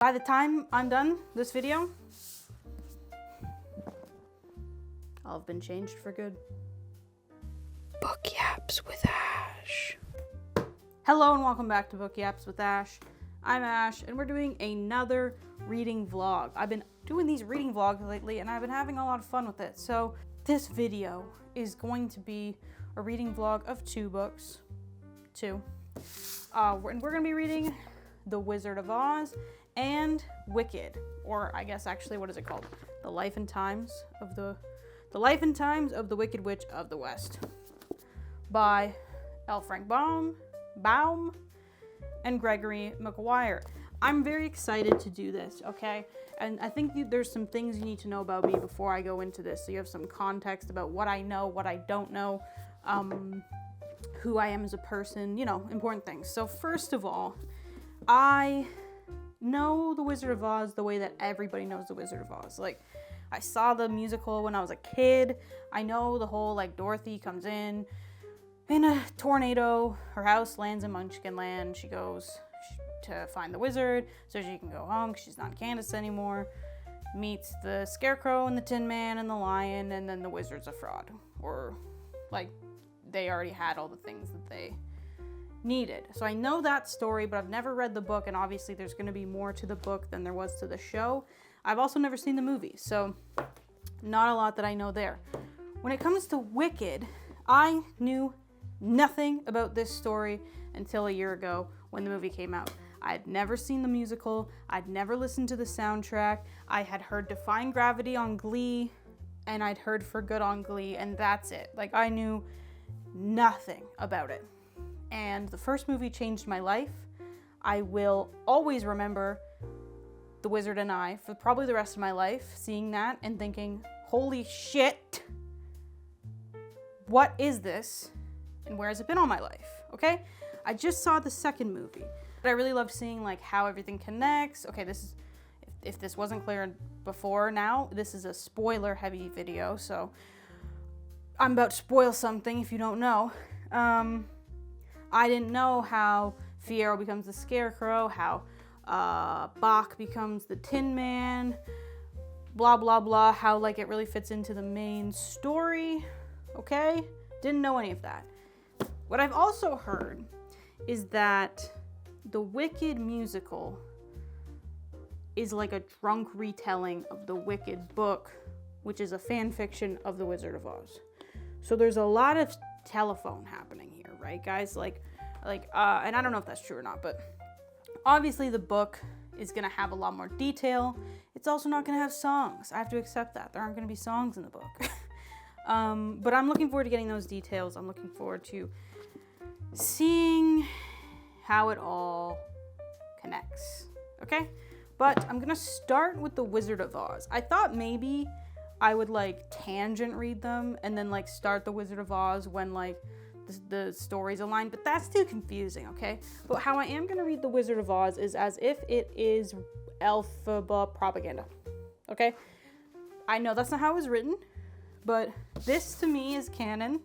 By the time I'm done this video, I'll have been changed for good. Book Yaps with Ash. Hello and welcome back to Book Yaps with Ash. I'm Ash and we're doing another reading vlog. I've been doing these reading vlogs lately and I've been having a lot of fun with it. So this video is going to be a reading vlog of two books. And we're going to be reading The Wizard of Oz and Wicked, or I guess actually what is it called? The Life and Times of the Wicked Witch of the West by L. Frank Baum and Gregory McGuire. I'm very excited to do this, okay? And I think there's some things you need to know about me before I go into this, so you have some context about what I know, what I don't know, who I am as a person, you know, important things. So first of all, I know The Wizard of Oz the way that everybody knows The Wizard of Oz. Like, I saw the musical when I was a kid. I know the whole, like, Dorothy comes in a tornado. Her house lands in Munchkin Land. She goes to find the wizard so she can go home because she's not Candace anymore. Meets the Scarecrow and the Tin Man and the Lion, and then the wizard's a fraud. Or, like, they already had all the things that they needed. So I know that story, but I've never read the book, and obviously there's going to be more to the book than there was to the show. I've also never seen the movie, so not a lot that I know there. When it comes to Wicked, I knew nothing about this story until a year ago when the movie came out. I'd never seen the musical. I'd never listened to the soundtrack. I had heard Defying Gravity on Glee, and I'd heard For Good on Glee, and that's it. Like, I knew nothing about it. And the first movie changed my life. I will always remember The Wizard and I for probably the rest of my life, seeing that and thinking, holy shit, what is this? And where has it been all my life? Okay? I just saw the second movie, but I really loved seeing like how everything connects. Okay, this is, if this wasn't clear before now, this is a spoiler heavy video, so I'm about to spoil something if you don't know. I didn't know how Fiyero becomes the Scarecrow, how Bach becomes the Tin Man, blah, blah, blah, how like it really fits into the main story, okay? Didn't know any of that. What I've also heard is that the Wicked musical is like a drunk retelling of the Wicked book, which is a fan fiction of The Wizard of Oz. So there's a lot of telephone happening here, right, guys? And I don't know if that's true or not, but obviously the book is going to have a lot more detail. It's also not going to have songs. I have to accept that. There aren't going to be songs in the book. But I'm looking forward to getting those details. I'm looking forward to seeing how it all connects, okay? But I'm going to start with The Wizard of Oz. I thought maybe I would like tangent read them and then like start The Wizard of Oz when like the stories align, but that's too confusing, okay? But how I am going to read The Wizard of Oz is as if it is Elphaba propaganda, okay? I know that's not how it was written, but this to me is canon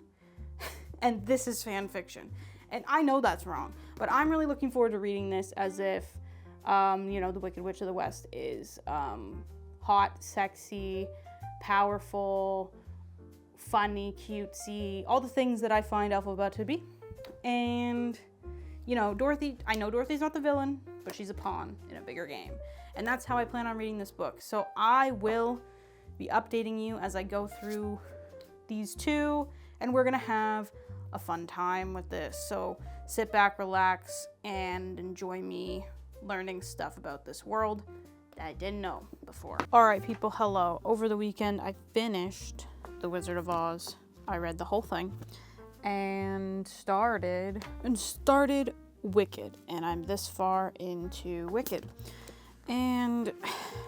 and this is fan fiction. And I know that's wrong, but I'm really looking forward to reading this as if, you know, the Wicked Witch of the West is hot, sexy, powerful, funny, cutesy, all the things that I find Elphaba to be. And, you know, Dorothy, I know Dorothy's not the villain, but she's a pawn in a bigger game. And that's how I plan on reading this book. So I will be updating you as I go through these two, and we're gonna have a fun time with this. So sit back, relax, and enjoy me learning stuff about this world that I didn't know before. All right, people, hello. Over the weekend, I finished The Wizard of Oz. I read the whole thing and started Wicked, and I'm this far into Wicked. And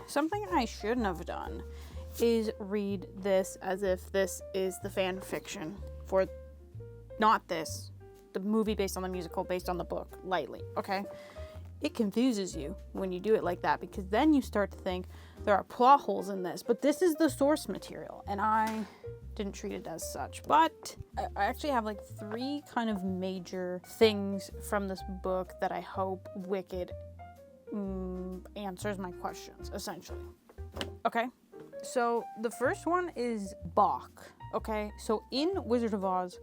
something I shouldn't have done is read this as if this is the fan fiction for not this, the movie based on the musical, based on the book, lightly, okay? It confuses you when you do it like that, because then you start to think there are plot holes in this, but this is the source material, and I didn't treat it as such. But I actually have like 3 kind of major things from this book that I hope Wicked answers my questions, essentially. Okay, so the first one is Bach. Okay, so in Wizard of Oz,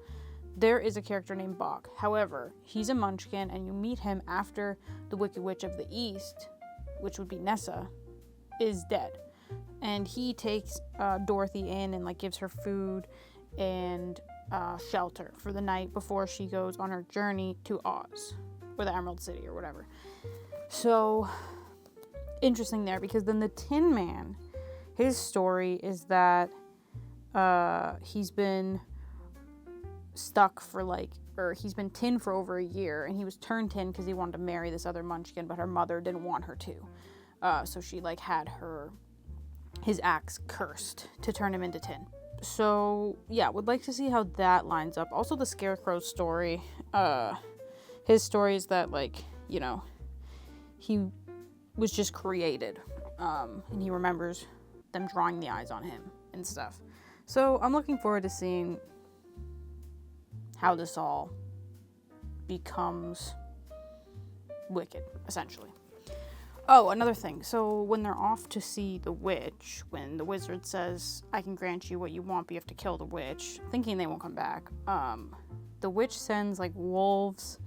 there is a character named Bach. However, he's a munchkin, and you meet him after the Wicked Witch of the East, which would be Nessa, is dead. And he takes Dorothy in and like gives her food and shelter for the night before she goes on her journey to Oz, or the Emerald City, or whatever. So, interesting there, because then the Tin Man, his story is that he's been stuck for he's been tin for over a year, and he was turned tin because he wanted to marry this other munchkin, but her mother didn't want her to. So she had his axe cursed to turn him into tin. So yeah, would like to see how that lines up. Also the Scarecrow's story, his story is that he was just created, and he remembers them drawing the eyes on him and stuff. So I'm looking forward to seeing how this all becomes wicked, essentially. Oh, another thing. So when they're off to see the witch, when the wizard says, I can grant you what you want, but you have to kill the witch, thinking they won't come back, the witch sends wolves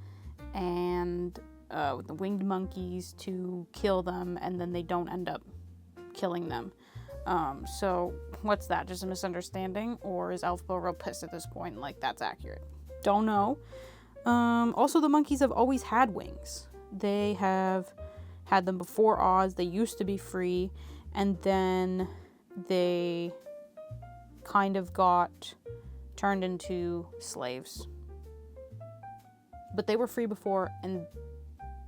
and the winged monkeys to kill them, and then they don't end up killing them. So what's that? Just a misunderstanding? Or is Elphaba real pissed at this point and that's accurate? Don't know. Also, the monkeys have always had wings. They have had them before Oz. They used to be free, and then they kind of got turned into slaves. But they were free before, and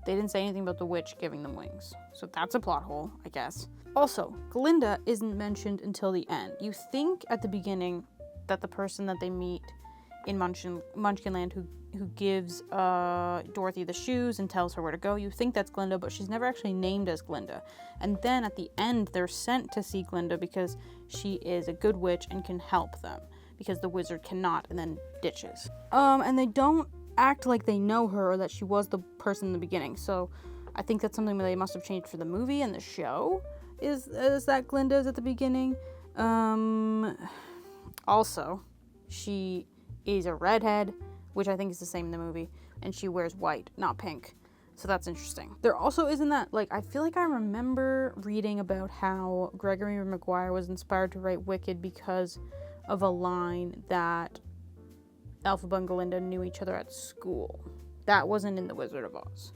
they didn't say anything about the witch giving them wings. So that's a plot hole, I guess. Also, Glinda isn't mentioned until the end. You think at the beginning that the person that they meet in Munchkinland who gives Dorothy the shoes and tells her where to go, you think that's Glinda, but she's never actually named as Glinda. And then at the end, they're sent to see Glinda because she is a good witch and can help them, because the wizard cannot, and then ditches. And they don't act like they know her or that she was the person in the beginning. So I think that's something that they must have changed for the movie and the show, is that Glinda is at the beginning. Also, she is a redhead, which I think is the same in the movie, and she wears white, not pink. So that's interesting. There also isn't that, I feel like I remember reading about how Gregory Maguire was inspired to write Wicked because of a line that Elphaba and Glinda knew each other at school. That wasn't in The Wizard of Oz.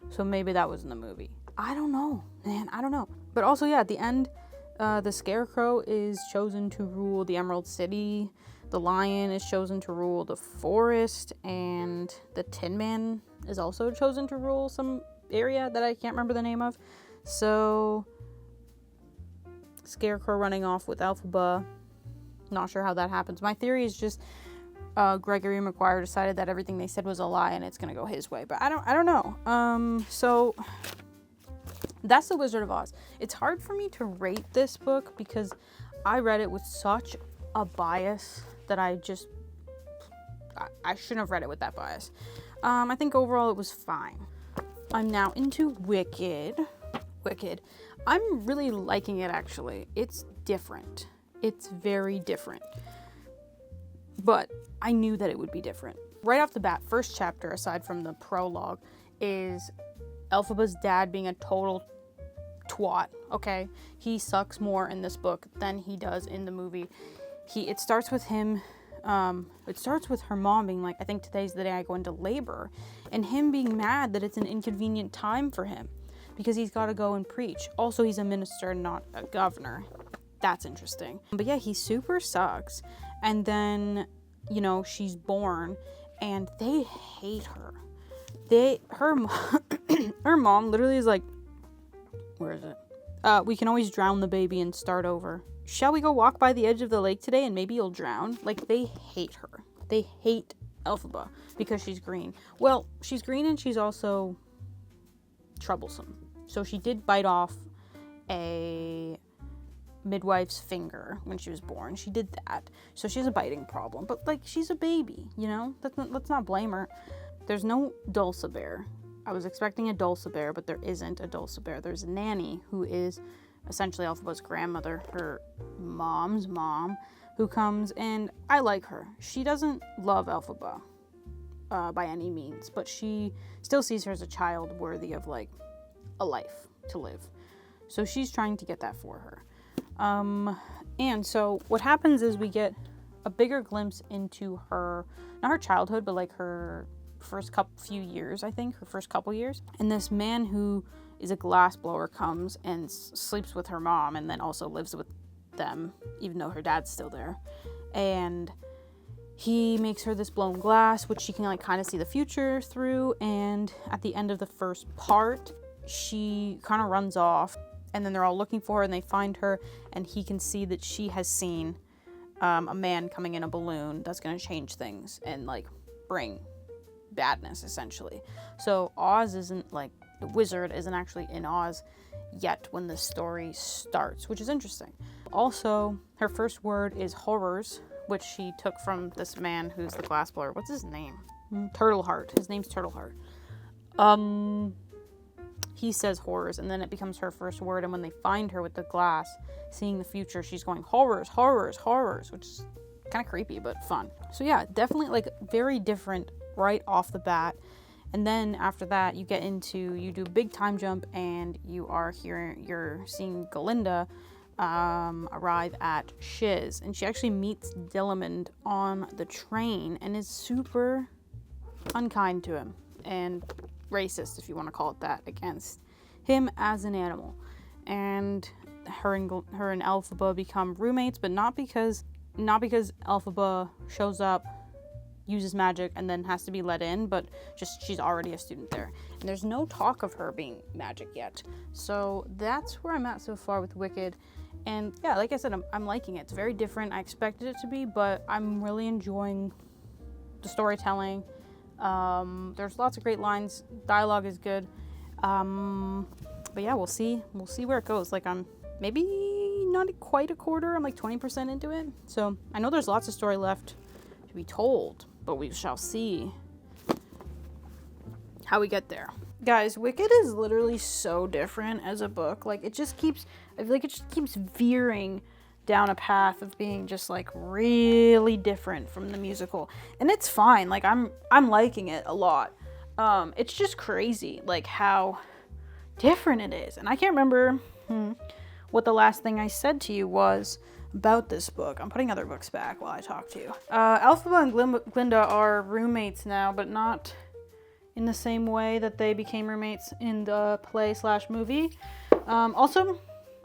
So maybe that was in the movie. I don't know, man. I don't know. But also, yeah, at the end, the Scarecrow is chosen to rule the Emerald City. The Lion is chosen to rule the forest. And the Tin Man is also chosen to rule some area that I can't remember the name of. So, Scarecrow running off with Elphaba. Not sure how that happens. My theory is just Gregory Maguire decided that everything they said was a lie and it's gonna go his way. But I don't know. So that's The Wizard of Oz. It's hard for me to rate this book because I read it with such a bias that I shouldn't have read it with that bias. I think overall it was fine. I'm now into Wicked. I'm really liking it, actually. It's different. It's very different. But I knew that it would be different. Right off the bat, first chapter, aside from the prologue, is Elphaba's dad being a total twat, okay? He sucks more in this book than he does in the movie. It starts with him, it starts with her mom being like, I think today's the day I go into labor, and him being mad that it's an inconvenient time for him because he's got to go and preach. Also, he's a minister, not a governor. That's interesting. But yeah, he super sucks. And then, she's born, and they hate her. Her mom literally is like, where is it? We can always drown the baby and start over. Shall we go walk by the edge of the lake today and maybe you'll drown? They hate her. They hate Elphaba because she's green. Well, she's green and she's also troublesome. So she did bite off a midwife's finger when she was born. She did that. So she has a biting problem. But, she's a baby, Let's not blame her. There's no Dulcibert. I was expecting a Dulcibert, but there isn't a Dulcibert. There's a nanny who is essentially Elphaba's grandmother, her mom's mom, who comes, and I like her. She doesn't love Elphaba by any means, but she still sees her as a child worthy of like a life to live. So she's trying to get that for her. And so what happens is we get a bigger glimpse into her, not her childhood, but like her first few years, I think, her first couple years. And this man who is a glassblower comes and sleeps with her mom and then also lives with them, even though her dad's still there. And he makes her this blown glass, which she can like kind of see the future through. And at the end of the first part, she kind of runs off, and then they're all looking for her and they find her, and he can see that she has seen a man coming in a balloon that's going to change things and like bring badness essentially. So Oz isn't like, the wizard isn't actually in Oz yet when the story starts, which is interesting. Also, her first word is horrors, which she took from this man who's the glassblower. What's his name? Turtleheart. His name's Turtleheart. He says horrors, and then it becomes her first word, and when they find her with the glass, seeing the future, she's going horrors, horrors, horrors, which is kind of creepy, but fun. So yeah, definitely like very different right off the bat. And then after that, you do a big time jump, and you're seeing Galinda arrive at Shiz, and she actually meets Dillamond on the train and is super unkind to him and racist, if you want to call it that, against him as an animal. And her and Elphaba become roommates, but not because Elphaba shows up, uses magic, and then has to be let in, but just she's already a student there. And there's no talk of her being magic yet. So that's where I'm at so far with Wicked. And yeah, like I said, I'm liking it. It's very different. I expected it to be, but I'm really enjoying the storytelling. There's lots of great lines. Dialogue is good. But yeah, we'll see where it goes. Like, I'm maybe not quite a quarter. I'm like 20% into it. So I know there's lots of story left to be told, but we shall see how we get there. Guys, Wicked is literally so different as a book. Like, I feel like it just keeps veering down a path of being just like really different from the musical, and it's fine. Like, I'm liking it a lot. It's just crazy like how different it is. And I can't remember what the last thing I said to you was about this book. I'm putting other books back while I talk to you. Elphaba and Glinda are roommates now, but not in the same way that they became roommates in the play/movie. Also,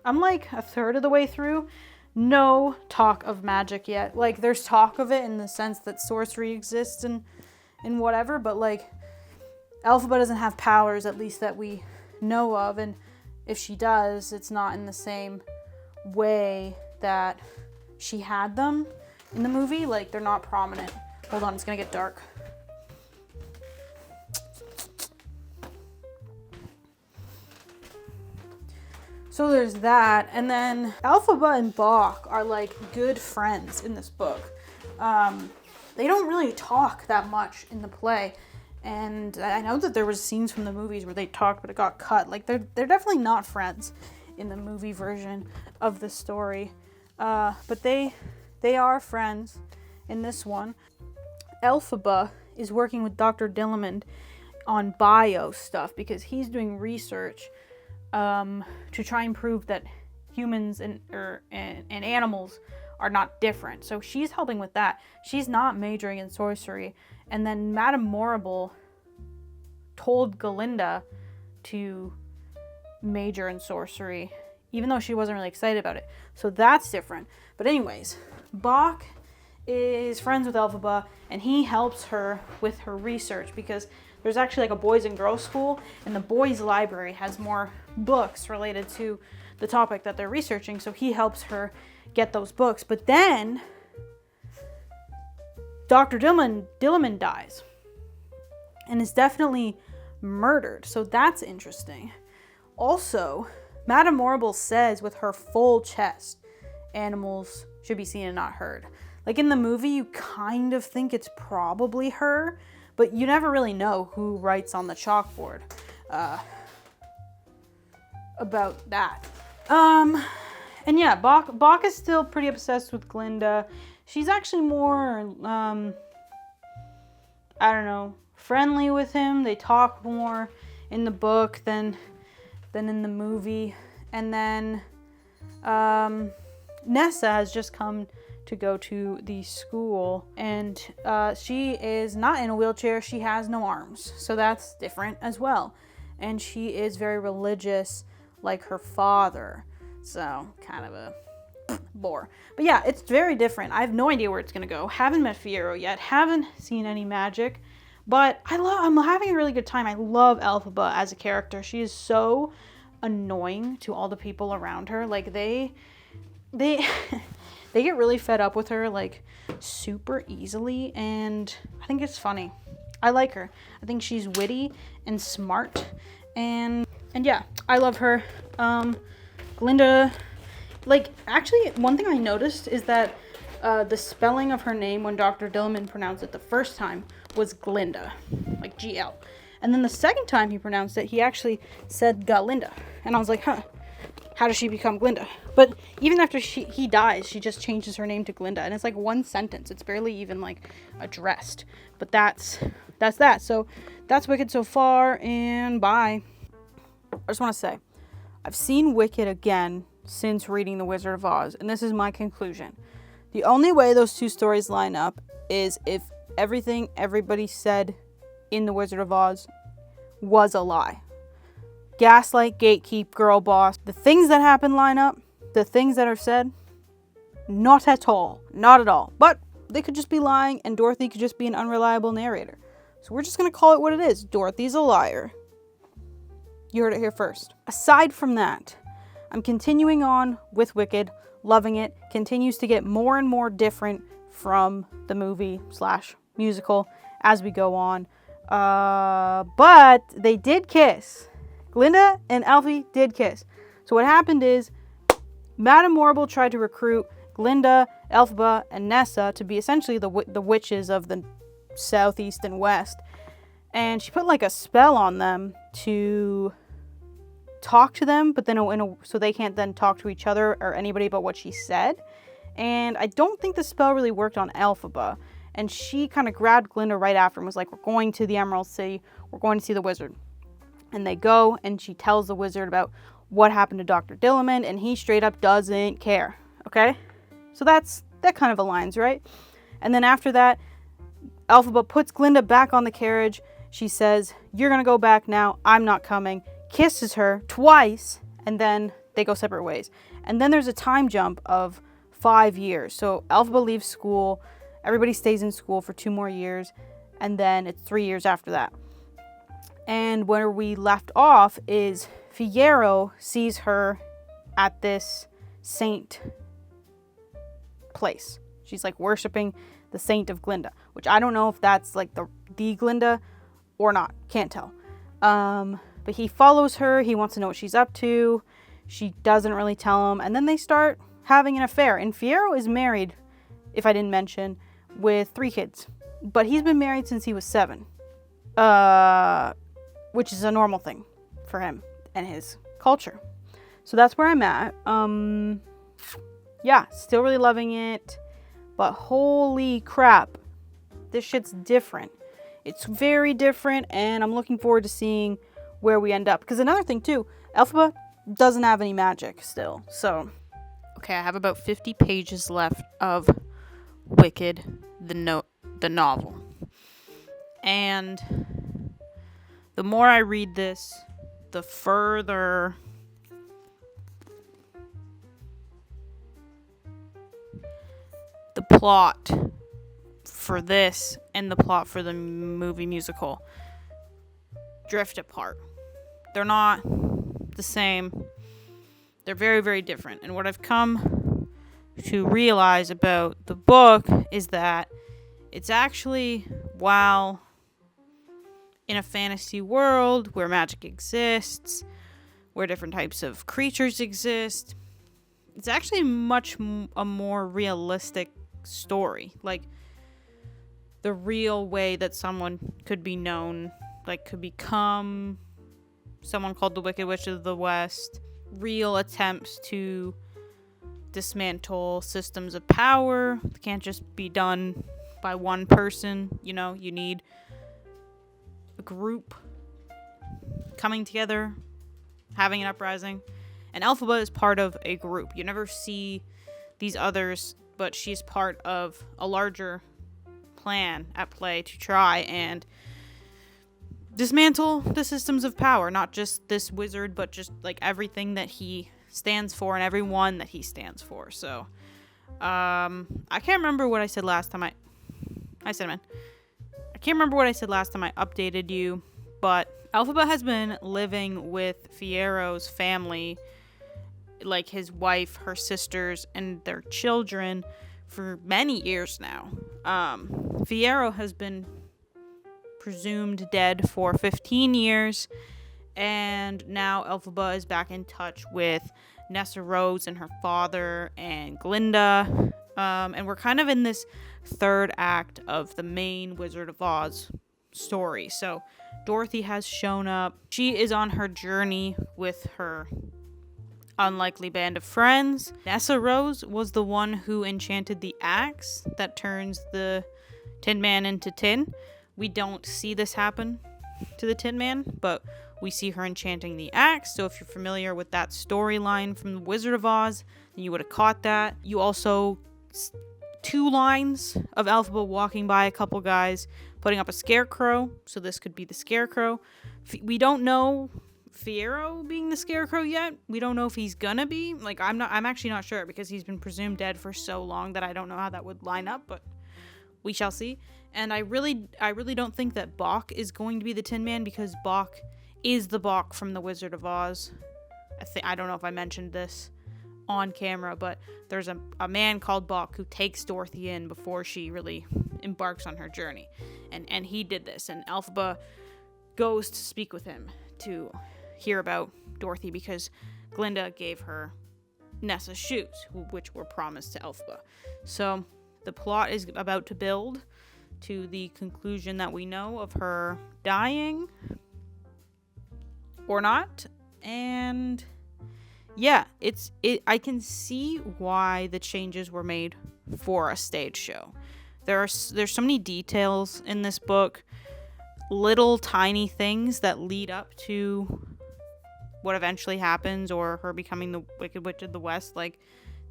I'm like a third of the way through. No talk of magic yet. Like, there's talk of it in the sense that sorcery exists and whatever, but like Elphaba doesn't have powers, at least that we know of, and if she does, it's not in the same way that she had them in the movie. Like, they're not prominent. Hold on, it's gonna get dark. So there's that, and then Elphaba and Bach are like good friends in this book. They don't really talk that much in the play, and I know that there was scenes from the movies where they talked, but it got cut. Like, they're definitely not friends in the movie version of the story, but they are friends in this one. Elphaba is working with Dr. Dillamond on bio stuff because he's doing research to try and prove that humans and animals are not different. So she's helping with that. She's not majoring in sorcery. And then Madame Morrible told Galinda to major in sorcery, even though she wasn't really excited about it. So that's different. But anyways, Bach is friends with Elphaba, and he helps her with her research because there's actually like a boys and girls school, and the boys library has more books related to the topic that they're researching, so he helps her get those books. But then Dr. Dillamond dies and is definitely murdered, so that's interesting. Also, Madame Morrible says with her full chest, animals should be seen and not heard. Like, in the movie, you kind of think it's probably her, but you never really know who writes on the chalkboard about that. And yeah, Bach is still pretty obsessed with Glinda. She's actually more, I don't know, friendly with him. They talk more in the book than in the movie. And then Nessa has just come to go to the school, and she is not in a wheelchair. She has no arms, so that's different as well. And she is very religious, like her father, so kind of a bore. But yeah, it's very different. I have no idea where it's gonna go. Haven't met Fiyero yet. Haven't seen any magic, but I'm having a really good time. I love Elphaba as a character. She is so annoying to all the people around her. Like they they get really fed up with her, like, super easily, and I think it's funny. I like her. I think she's witty and smart, and yeah, I love her. Glinda, like, actually, one thing I noticed is that the spelling of her name when Dr. Dillamond pronounced it the first time was Glinda, like G-L. And then the second time he pronounced it, he actually said Galinda. And I was like, huh, how does she become Glinda? But even after he dies, she just changes her name to Glinda. And it's like one sentence. It's barely even like addressed. But that's that. So that's Wicked so far, and bye. I just want to say, I've seen Wicked again since reading The Wizard of Oz. And this is my conclusion. The only way those two stories line up is if everything everybody said in The Wizard of Oz was a lie. Gaslight, gatekeep, girl boss. The things that happen line up. The things that are said, not at all. Not at all. But they could just be lying, and Dorothy could just be an unreliable narrator. So we're just going to call it what it is. Dorothy's a liar. You heard it here first. Aside from that, I'm continuing on with Wicked, loving it. Continues to get more and more different from the movie / musical as we go on. But they did kiss. Glinda and Elfie did kiss. So what happened is, Madame Morrible tried to recruit Glinda, Elphaba, and Nessa to be essentially the witches of the southeast and west. And she put like a spell on them to talk to them, but then so they can't then talk to each other or anybody about what she said. And I don't think the spell really worked on Elphaba. And she kind of grabbed Glinda right after and was like, we're going to the Emerald City. We're going to see the wizard. And they go, and she tells the wizard about what happened to Dr. Dillamond, and he straight up doesn't care. Okay? So that kind of aligns, right? And then after that, Elphaba puts Glinda back on the carriage. She says, you're going to go back now. I'm not coming. Kisses her twice, and then they go separate ways. And then there's a time jump of 5 years. So Elphaba leaves school. Everybody stays in school for 2 more years. And then it's 3 years after that. And where we left off is Fiyero sees her at this saint place. She's like worshiping the saint of Glinda, which I don't know if that's like the Glinda or not. Can't tell. But he follows her. He wants to know what she's up to. She doesn't really tell him. And then they start having an affair. And Fiyero is married, if I didn't mention, with 3 kids. But he's been married since he was 7. Which is a normal thing for him and his culture. So that's where I'm at. Yeah, still really loving it. But holy crap, this shit's different. It's very different, and I'm looking forward to seeing where we end up. Because another thing too, Elphaba doesn't have any magic still. So, okay, I have about 50 pages left of Wicked, the novel. And the more I read this, the further the plot for this and the plot for the movie musical drift apart. They're not the same. They're very, very different. And what I've come to realize about the book is that it's actually, while in a fantasy world where magic exists, where different types of creatures exist, it's actually a more realistic story. Like, the real way that someone could be known, like could become someone called the Wicked Witch of the West. Real attempts to dismantle systems of power. It can't just be done by one person. You know, you need a group coming together, having an uprising. And Elphaba is part of a group. You never see these others, but she's part of a larger plan at play to try and dismantle the systems of power. Not just this wizard, but just like everything that he stands for and everyone that he stands for. So, I can't remember what I said last time I can't remember what I said last time I updated you, but Elphaba has been living with Fiero's family, like his wife, her sisters, and their children for many years now. Fiero has been presumed dead for 15 years, and now Elphaba is back in touch with Nessa Rose and her father and Glinda. And we're kind of in this third act of the main Wizard of Oz story. So Dorothy has shown up. She is on her journey with her unlikely band of friends. Nessa Rose was the one who enchanted the axe that turns the Tin Man into tin. We don't see this happen to the Tin Man, but we see her enchanting the axe. So if you're familiar with that storyline from the Wizard of Oz, then you would have caught that. You also 2 lines of Elphaba walking by a couple guys putting up a scarecrow. So this could be the scarecrow. We don't know Fiero being the scarecrow yet. We don't know if he's gonna be. Like, I'm actually not sure, because he's been presumed dead for so long that I don't know how that would line up, but we shall see. And I really don't think that Bok is going to be the Tin Man, because Bok is the Bok from the Wizard of Oz. I don't know if I mentioned this on camera, but there's a man called Bok who takes Dorothy in before she really embarks on her journey. And he did this, and Elphaba goes to speak with him to hear about Dorothy, because Glinda gave her Nessa's shoes, which were promised to Elphaba. So the plot is about to build to the conclusion that we know of her dying or not. And yeah, I can see why the changes were made for a stage show. There's so many details in this book, little tiny things that lead up to what eventually happens, or her becoming the Wicked Witch of the West, like,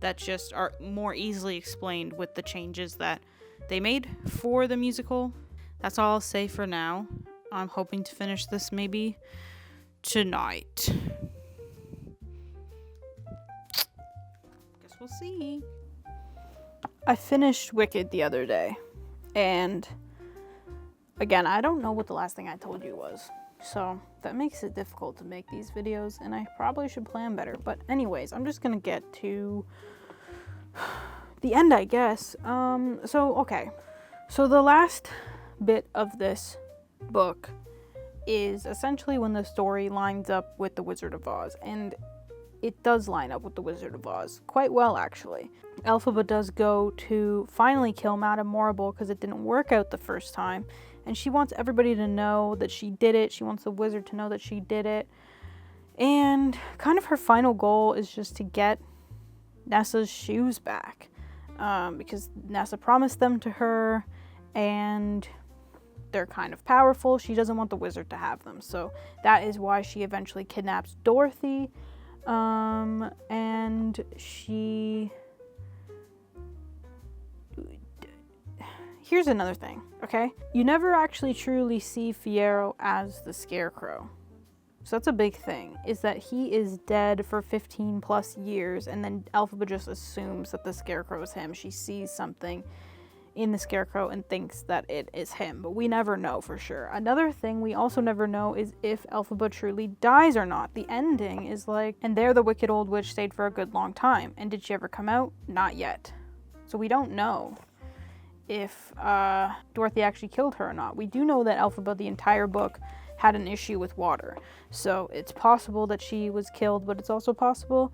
that just are more easily explained with the changes that they made for the musical. That's all I'll say for now. I'm hoping to finish this maybe tonight. Guess we'll see. I finished Wicked the other day, and again, I don't know what the last thing I told you was, so that makes it difficult to make these videos, and I probably should plan better. But anyways, I'm just gonna get to the end, I guess. Okay. So the last bit of this book is essentially when the story lines up with the Wizard of Oz, and it does line up with the Wizard of Oz quite well, actually. Elphaba does go to finally kill Madame Morrible because it didn't work out the first time, and she wants everybody to know that she did it. She wants the wizard to know that she did it, and kind of her final goal is just to get Nessa's shoes back, because Nessa promised them to her, and they're kind of powerful. She doesn't want the wizard to have them, so that is why she eventually kidnaps Dorothy. And here's another thing, okay? You never actually truly see Fiero as the Scarecrow. So that's a big thing, is that he is dead for 15 plus years, and then Elphaba just assumes that the Scarecrow is him. She sees something in the Scarecrow and thinks that it is him, but we never know for sure. Another thing we also never know is if Elphaba truly dies or not. The ending is like, and there the wicked old witch stayed for a good long time. And did she ever come out? Not yet. So we don't know if Dorothy actually killed her or not. We do know that Elphaba, the entire book, had an issue with water. So it's possible that she was killed, but it's also possible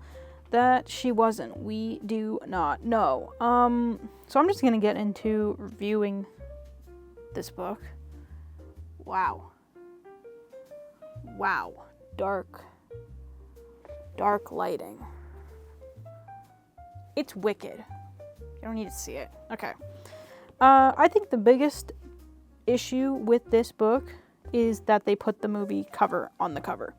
that she wasn't. We do not know. So I'm just gonna get into reviewing this book. Wow. Wow. Dark lighting. It's wicked. You don't need to see it. Okay. I think the biggest issue with this book is that they put the movie cover on the cover.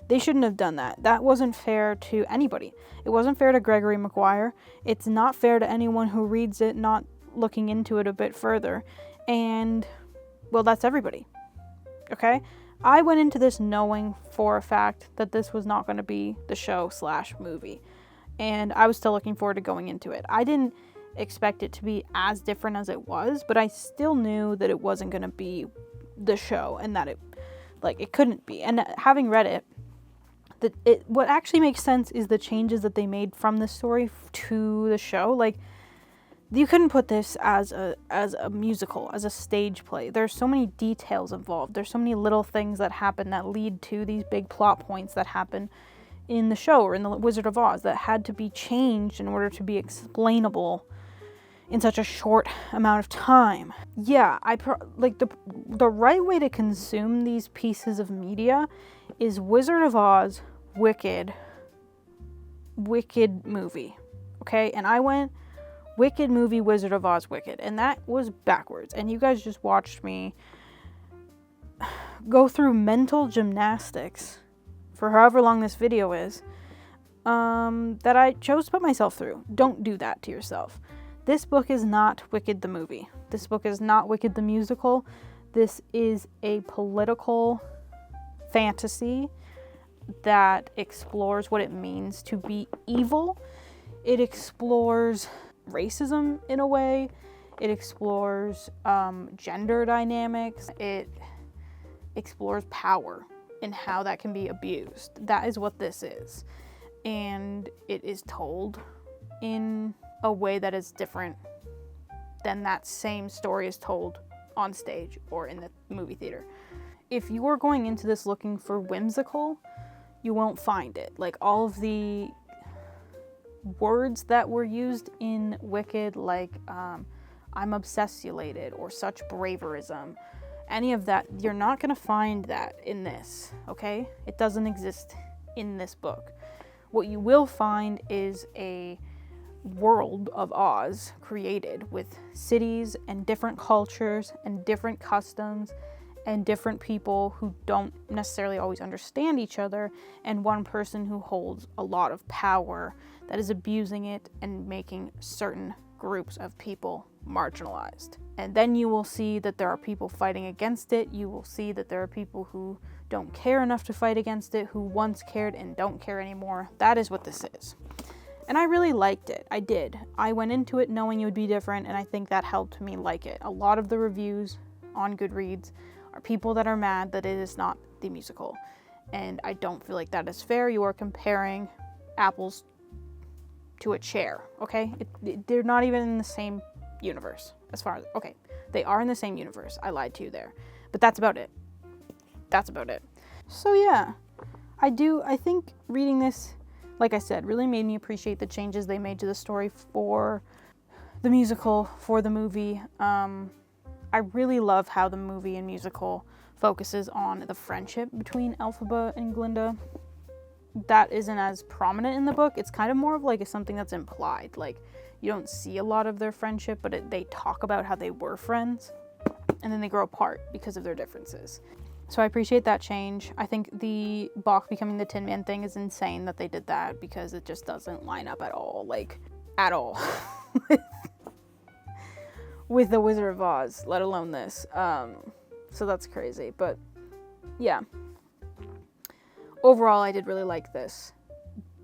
They shouldn't have done that. That wasn't fair to anybody. It wasn't fair to Gregory Maguire. It's not fair to anyone who reads it, not looking into it a bit further. And, well, that's everybody. Okay? I went into this knowing for a fact that this was not going to be the show/movie. And I was still looking forward to going into it. I didn't expect it to be as different as it was, but I still knew that it wasn't going to be the show and that it couldn't be. And having read it, what actually makes sense is the changes that they made from the story to the show. Like, you couldn't put this as a musical, as a stage play. There's so many details involved. There's so many little things that happen that lead to these big plot points that happen in the show or in the Wizard of Oz that had to be changed in order to be explainable in such a short amount of time. Yeah, the right way to consume these pieces of media is Wizard of Oz, Wicked movie. Okay? And I went Wicked movie, Wizard of Oz, Wicked. And that was backwards. And you guys just watched me go through mental gymnastics for however long this video is, that I chose to put myself through. Don't do that to yourself. This book is not Wicked the movie. This book is not Wicked the musical. This is a political fantasy that explores what it means to be evil. It explores racism in a way. It explores gender dynamics. It explores power and how that can be abused. That is what this is. And it is told in a way that is different than that same story is told on stage or in the movie theater. If you are going into this looking for whimsical, you won't find it. Like, all of the words that were used in Wicked, like I'm obsessulated or such braverism, any of that, you're not going to find that in this, okay? It doesn't exist in this book. What you will find is a world of Oz created with cities and different cultures and different customs and different people who don't necessarily always understand each other, and one person who holds a lot of power that is abusing it and making certain groups of people marginalized. And then you will see that there are people fighting against it. You will see that there are people who don't care enough to fight against it, who once cared and don't care anymore. That is what this is. And I really liked it. I did. I went into it knowing it would be different, and I think that helped me like it. A lot of the reviews on Goodreads are people that are mad that it is not the musical. And I don't feel like that is fair. You are comparing apples to a chair, okay? They're not even in the same universe as far as, okay, they are in the same universe. I lied to you there. But that's about it. That's about it. So yeah, I think reading this, like I said, really made me appreciate the changes they made to the story for the musical, for the movie. I really love how the movie and musical focuses on the friendship between Elphaba and Glinda. That isn't as prominent in the book. It's kind of more of like something that's implied. Like, you don't see a lot of their friendship, but they talk about how they were friends, and then they grow apart because of their differences. So I appreciate that change. I think the Bach becoming the Tin Man thing is insane that they did that, because it just doesn't line up at all. Like, at all. With the Wizard of Oz, let alone this. So that's crazy. But yeah. Overall, I did really like this.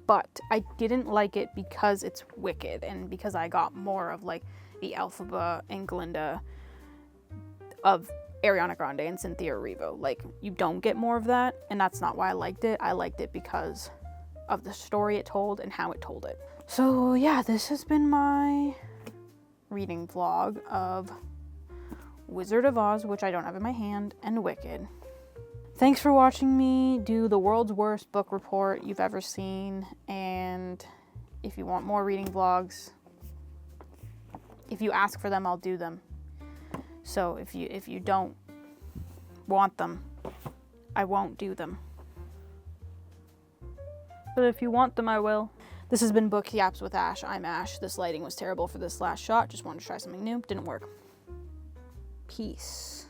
But I didn't like it because it's Wicked, and because I got more of like the Elphaba and Glinda of Ariana Grande and Cynthia Erivo. Like, you don't get more of that, and that's not why I liked it. I liked it because of the story it told and how it told it. So yeah, this has been my reading vlog of Wizard of Oz, which I don't have in my hand, and Wicked. Thanks for watching me do the world's worst book report you've ever seen, and if you want more reading vlogs, if you ask for them, I'll do them. So if you don't want them, I won't do them. But if you want them, I will. This has been Book Yaps with Ash. I'm Ash. This lighting was terrible for this last shot. Just wanted to try something new. Didn't work. Peace.